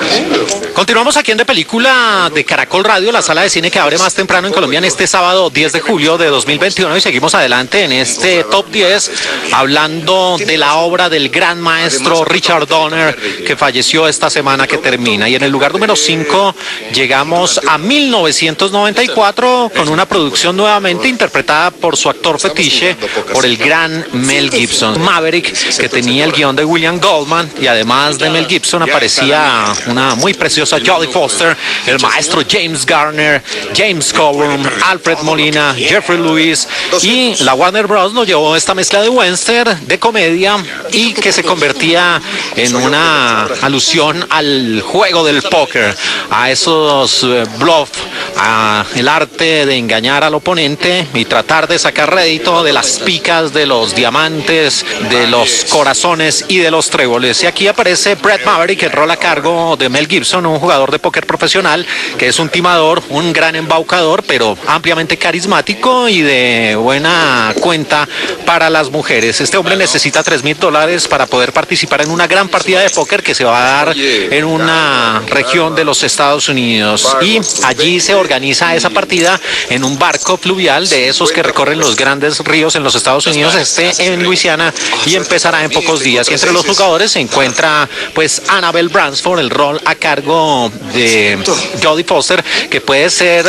Continuamos aquí en De Película de Caracol Radio, la sala de cine que abre más temprano en Colombia en este sábado 10 de julio de 2021, y seguimos adelante presente en este top 10, hablando de la obra del gran maestro Richard Donner, que falleció esta semana que termina. Y en el lugar número 5 llegamos a 1994 con una producción nuevamente interpretada por su actor fetiche, por el gran Mel Gibson. Maverick, que tenía el guión de William Goldman, y además de Mel Gibson aparecía una muy preciosa Jodie Foster, el maestro James Garner, James Coburn, Alfred Molina, Jeffrey Lewis, y la Warner Bros. Nos llevó esta mezcla de western, de comedia, y que se convertía en una alusión al juego del póker, a esos bluff, a el arte de engañar al oponente y tratar de sacar rédito de las picas, de los diamantes, de los corazones y de los tréboles. Y aquí aparece Brett Maverick, el rol a cargo de Mel Gibson, un jugador de póker profesional que es un timador, un gran embaucador, pero ampliamente carismático y de buena cuenta para las mujeres. Este hombre necesita $3,000 para poder participar en una gran partida de póker que se va a dar en una región de los Estados Unidos, y allí se organiza esa partida en un barco fluvial de esos que recorren los grandes ríos en los Estados Unidos, en Luisiana, y empezará en pocos días. Y entre los jugadores se encuentra pues Annabelle Bransford, el rol a cargo de Jodie Foster, que puede ser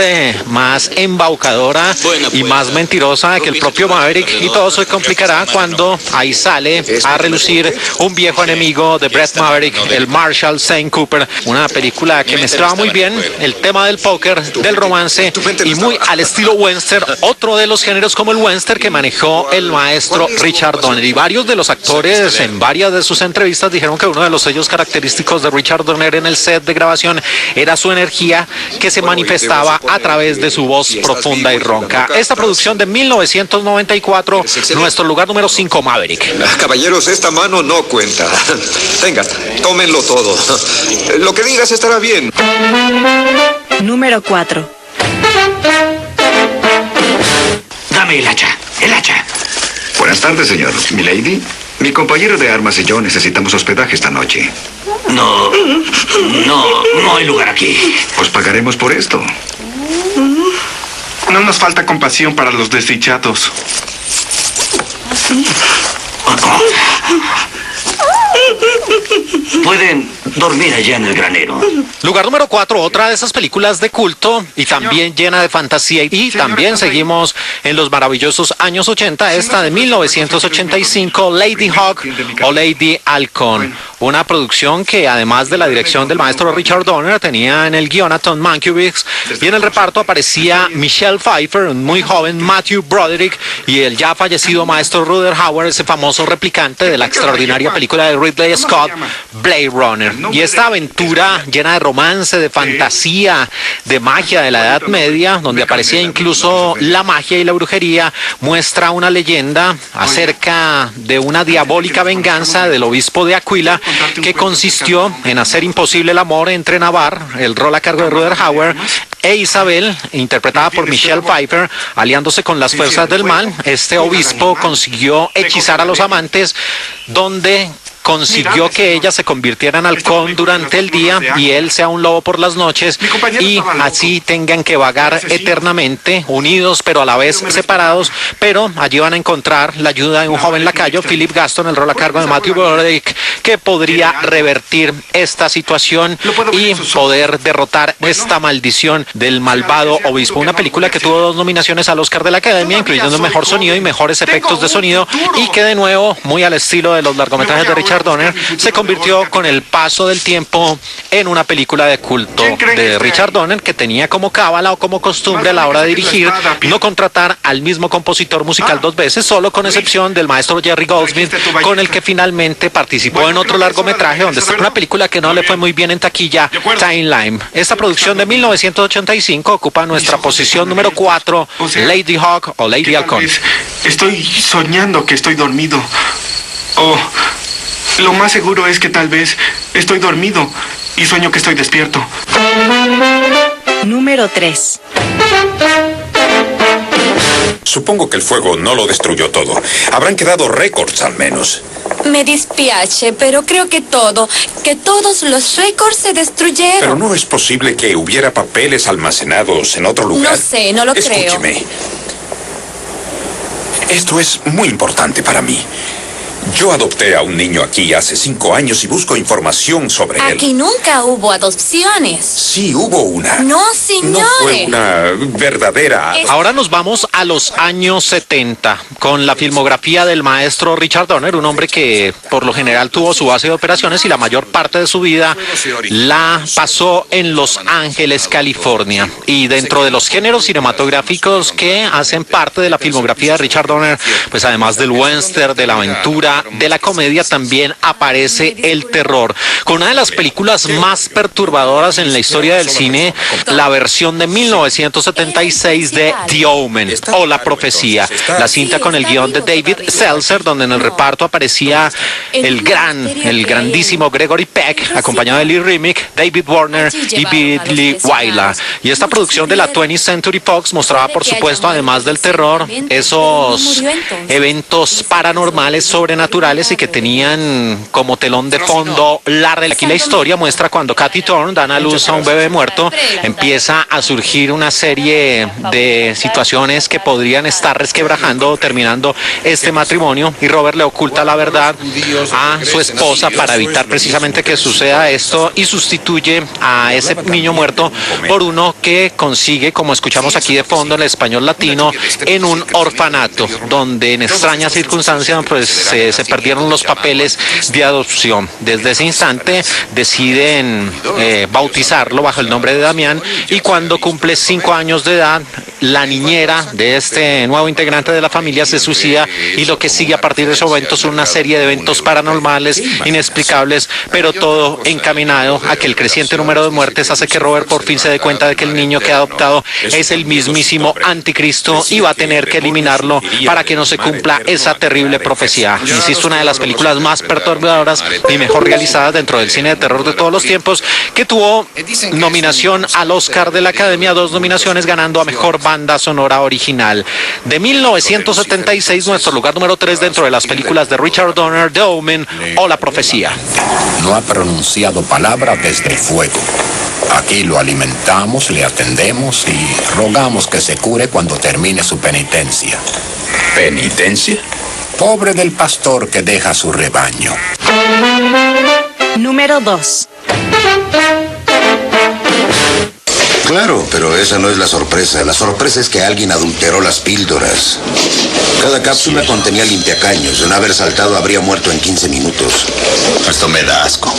más embaucadora y más mentirosa que el propio Maverick, y todo se complicará cuando ahí sale a relucir un viejo enemigo de Brett Maverick, el Marshall St. Cooper. Una película que mezclaba muy bien el tema del póker, del romance, y muy al estilo western, otro de los géneros como el western que manejó el maestro Richard Donner. Y varios de los actores en varias de sus entrevistas dijeron que uno de los sellos característicos de Richard Donner en el set de grabación era su energía, que se manifestaba a través de su voz profunda y ronca. Esta producción de 1994, nuestro lugar número 5, Maverick. Caballeros, esta mano no cuenta. Venga, tómenlo todo. Lo que digas estará bien. Número 4. Dame el hacha, el hacha. Buenas tardes, señor. ¿Milady? Mi compañero de armas y yo necesitamos hospedaje esta noche. No hay lugar aquí. Pues pagaremos por esto. No nos falta compasión para los desdichados. Pueden dormir allá en el granero. Lugar número 4, otra de esas películas de culto y también llena de fantasía, y también seguimos en los maravillosos años 80, esta de 1985, Lady Hawk o Lady Halcón. Una producción que, además de la dirección del maestro Richard Donner, tenía en el guion a Tom Mankiewicz, y en el reparto aparecía Michelle Pfeiffer, un muy joven Matthew Broderick, y el ya fallecido maestro Rutger Hauer, ese famoso replicante de la extraordinaria película de Ridley Scott, Blade Runner. Y esta aventura llena de romance, de fantasía, de magia de la Edad Media, donde aparecía incluso la magia y la brujería, muestra una leyenda acerca de una diabólica venganza del obispo de Aquila, que consistió en hacer imposible el amor entre Navarre, el rol a cargo de Rutger Hauer, e Isabel, interpretada por Michelle Pfeiffer, aliándose con las fuerzas del mal. Este obispo consiguió hechizar a los amantes, donde consiguió que ella se convirtiera en halcón durante el día y él sea un lobo por las noches, y así tengan que vagar eternamente, unidos pero a la vez separados. Pero allí van a encontrar la ayuda de un joven lacayo, Philip Gaston, el rol a cargo de Matthew Broderick, que podría revertir esta situación y poder derrotar esta maldición del malvado obispo. Una película que tuvo 2 nominaciones al Oscar de la Academia, incluyendo mejor sonido y mejores efectos de sonido, y que de nuevo, muy al estilo de los largometrajes de Richard Donner, se convirtió con el paso del tiempo en una película de culto de Richard Donner, que tenía como cábala o como costumbre a la hora de dirigir no contratar al mismo compositor musical 2 veces, solo con excepción del maestro Jerry Goldsmith, con el que finalmente participó en otro largometraje, donde está una película que no le fue muy bien en taquilla, Timeline. Esta producción de 1985 ocupa nuestra posición número 4, Lady Hawk o Lady Halcón. Estoy soñando que estoy dormido. Lo más seguro es que tal vez estoy dormido y sueño que estoy despierto. Número 3. Supongo que el fuego no lo destruyó todo. Habrán quedado récords al menos. Me dispiace, pero creo que todos los récords se destruyeron. Pero no es posible que hubiera papeles almacenados en otro lugar. No sé, no lo creo. Escúcheme. Esto es muy importante para mí. Yo adopté a un niño aquí hace 5 años y busco información sobre él. Aquí nunca hubo adopciones. Sí, hubo una. No, señores. No fue una verdadera. Ahora nos vamos a los años 70 con la filmografía del maestro Richard Donner, un hombre que por lo general tuvo su base de operaciones y la mayor parte de su vida la pasó en Los Ángeles, California. Y dentro de los géneros cinematográficos que hacen parte de la filmografía de Richard Donner, pues además del western, de la aventura, de la comedia, también aparece el terror, con una de las películas más perturbadoras en la historia del cine, la versión de 1976 de The Omen, o La Profecía, la cinta con el guión de David Seltzer, donde en el reparto aparecía el grandísimo Gregory Peck, acompañado de Lee Remick, David Warner y Billy Wilder. Y esta producción de la 20th Century Fox mostraba, por supuesto, además del terror, esos eventos paranormales, sobrenaturales, y que tenían como telón de fondo aquí la historia muestra cuando Kathy Thorne da a luz a un bebé muerto, empieza a surgir una serie de situaciones que podrían estar resquebrajando o terminando este matrimonio, y Robert le oculta la verdad a su esposa para evitar precisamente que suceda esto, y sustituye a ese niño muerto por uno que consigue, como escuchamos aquí de fondo en el español latino, en un orfanato, donde en extrañas circunstancias pues se perdieron los papeles de adopción. Desde ese instante deciden bautizarlo bajo el nombre de Damián, y cuando cumple 5 años de edad, la niñera de este nuevo integrante de la familia se suicida, y lo que sigue a partir de ese momento son una serie de eventos paranormales inexplicables, pero todo encaminado a que el creciente número de muertes hace que Robert por fin se dé cuenta de que el niño que ha adoptado es el mismísimo anticristo, y va a tener que eliminarlo para que no se cumpla esa terrible profecía. Insisto, una de las películas más perturbadoras y mejor realizadas dentro del cine de terror de todos los tiempos, que tuvo nominación al Oscar de la Academia, 2 nominaciones, ganando a Mejor Banda Sonora Original. De 1976, nuestro lugar número 3 dentro de las películas de Richard Donner, The Omen o La Profecía. No ha pronunciado palabra desde el fuego. Aquí lo alimentamos, le atendemos y rogamos que se cure cuando termine su penitencia. ¿Penitencia? Pobre del pastor que deja su rebaño. Número 2. Claro, pero esa no es la sorpresa. La sorpresa es que alguien adulteró las píldoras. Cada cápsula contenía limpiacaños. De no haber saltado, habría muerto en 15 minutos. Esto me da asco.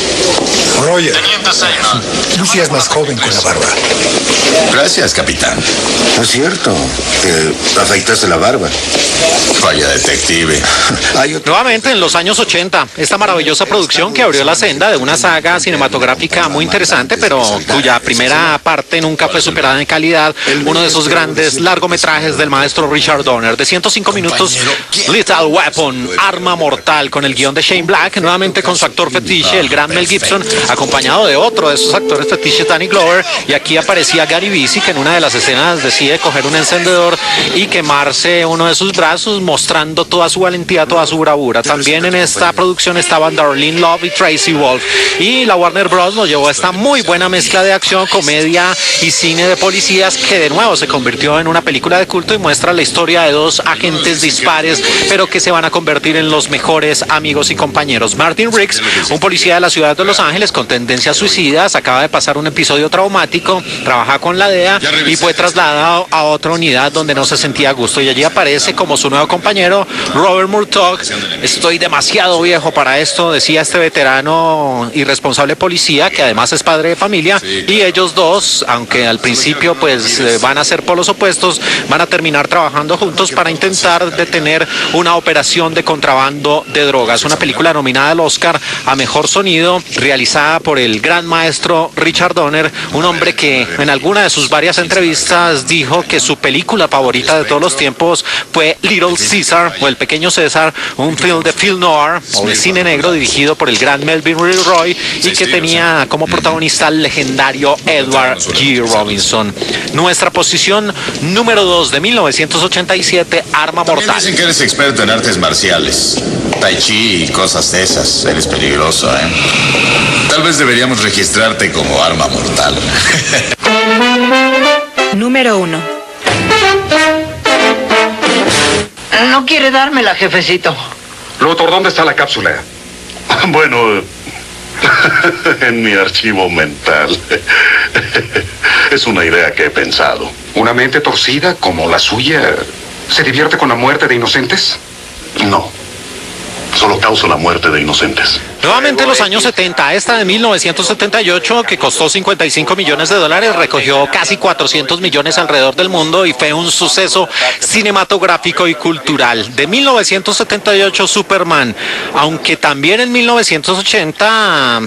Roger, Lucy es más joven con la barba. Gracias, capitán. No es cierto. Te afeitaste la barba. Vaya detective. Nuevamente en los años 80, esta maravillosa producción que abrió la senda de una saga cinematográfica muy interesante, pero cuya primera parte nunca fue superada en calidad, uno de esos grandes largometrajes del maestro Richard Donner, de 105 minutos, Lethal Weapon, Arma Mortal, con el guión de Shane Black, nuevamente con su actor fetiche, el gran Mel Gibson, acompañado de otro de esos actores fetiches, Danny Glover, y aquí aparecía Gary Busey, que en una de las escenas decide coger un encendedor y quemarse uno de sus brazos, mostrando toda su valentía, toda su bravura. También en esta producción estaban Darlene Love y Tracy Wolf, y la Warner Bros. Nos llevó a esta muy buena mezcla de acción, comedia y cine de policías, que de nuevo se convirtió en una película de culto y muestra la historia de 2 agentes dispares, pero que se van a convertir en los mejores amigos y compañeros. Martin Riggs, un policía de la ciudad de Los Ángeles con tendencias suicidas, acaba de pasar un episodio traumático, trabaja con la DEA y fue trasladado a otra unidad donde no se sentía a gusto, y allí aparece como su nuevo compañero Robert Murtaugh. Estoy demasiado viejo para esto, decía este veterano y responsable policía, que además es padre de familia, y ellos dos, aunque al principio pues van a ser polos opuestos, van a terminar trabajando juntos para intentar detener una operación de contrabando de drogas. Una película nominada al Oscar a Mejor Sonido, realizada por el gran maestro Richard Donner, un hombre que en alguna de sus varias entrevistas dijo que su película favorita de todos los tiempos fue Little Caesar, o El Pequeño César, un film de film noir o de cine negro dirigido por el gran Melvin Roy, y que tenía como protagonista al legendario Edward G. Robinson. Nuestra posición número 2 de 1987, Arma Mortal. Dicen que eres experto en artes marciales, tai chi y cosas de esas. Eres peligroso, ¿eh? Tal vez deberíamos registrarte como arma mortal. Número 1. No quiere dármela, jefecito. Luthor, ¿dónde está la cápsula? Bueno, en mi archivo mental. Es una idea que he pensado. ¿Una mente torcida como la suya se divierte con la muerte de inocentes? No. Solo causa la muerte de inocentes. Nuevamente en los años 70, esta de 1978, que costó $55 millones, recogió casi 400 millones alrededor del mundo y fue un suceso cinematográfico y cultural. De 1978, Superman, aunque también en 1980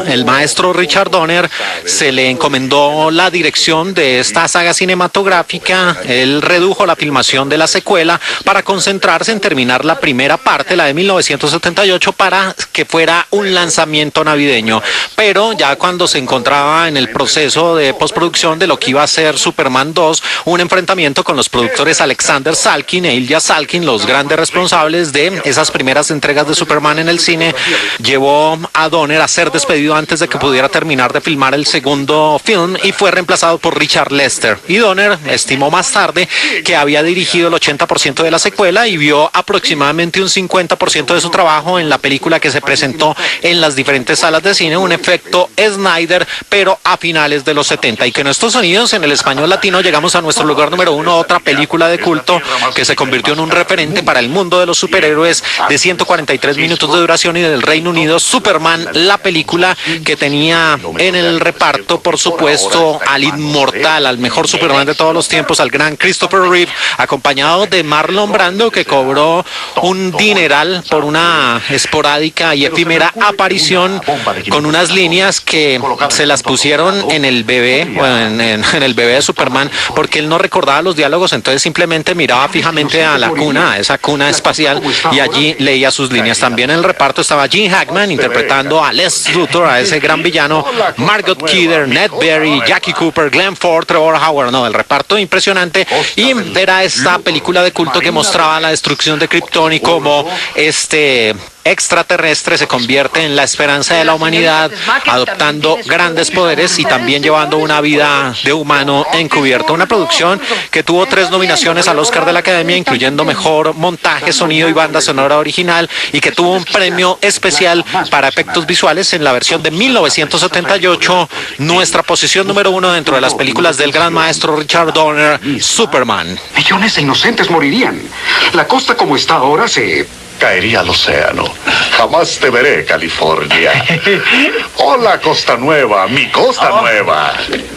el maestro Richard Donner se le encomendó la dirección de esta saga cinematográfica. Él redujo la filmación de la secuela para concentrarse en terminar la primera parte, la de 1978, para que fuera un lanzamiento navideño, pero ya cuando se encontraba en el proceso de postproducción de lo que iba a ser Superman 2, un enfrentamiento con los productores Alexander Salkind e Ilya Salkind, los grandes responsables de esas primeras entregas de Superman en el cine, llevó a Donner a ser despedido antes de que pudiera terminar de filmar el segundo film y fue reemplazado por Richard Lester. Y Donner estimó más tarde que había dirigido el 80% de la secuela y vio aproximadamente un 50% de su trabajo en la película que se presentó en las diferentes salas de cine, un efecto Snyder, pero a finales de los 70. Y que en Estados Unidos, en el español latino, llegamos a nuestro lugar número 1, otra película de culto que se convirtió en un referente para el mundo de los superhéroes, de 143 minutos de duración, y del Reino Unido, Superman, la película que tenía en el reparto, por supuesto, al inmortal, al mejor Superman de todos los tiempos, al gran Christopher Reeve, acompañado de Marlon Brando, que cobró un dineral por una esporádica y efímera aparición con unas líneas que se las pusieron en el bebé, bueno, en el bebé de Superman, porque él no recordaba los diálogos, entonces simplemente miraba fijamente a la cuna, a esa cuna espacial, y allí leía sus líneas. También en el reparto estaba Gene Hackman interpretando a Les Luthor, a ese gran villano, Margot Kidder, Ned Berry, Jackie Cooper, Glenn Ford, Trevor Howard. No, el reparto impresionante, y era esta película de culto que mostraba la destrucción de Krypton y cómo este extraterrestre se convierte en la esperanza de la humanidad, adoptando grandes poderes y también llevando una vida de humano encubierto. Una producción que tuvo 3 nominaciones al Oscar de la Academia, incluyendo Mejor Montaje, Sonido y Banda Sonora Original, y que tuvo un premio especial para efectos visuales en la versión de 1978, nuestra posición número 1 dentro de las películas del gran maestro Richard Donner, Superman. Millones de inocentes morirían. La costa como está ahora se caería al océano. Jamás te veré, California. Hola, Costa Nueva, mi Costa Nueva.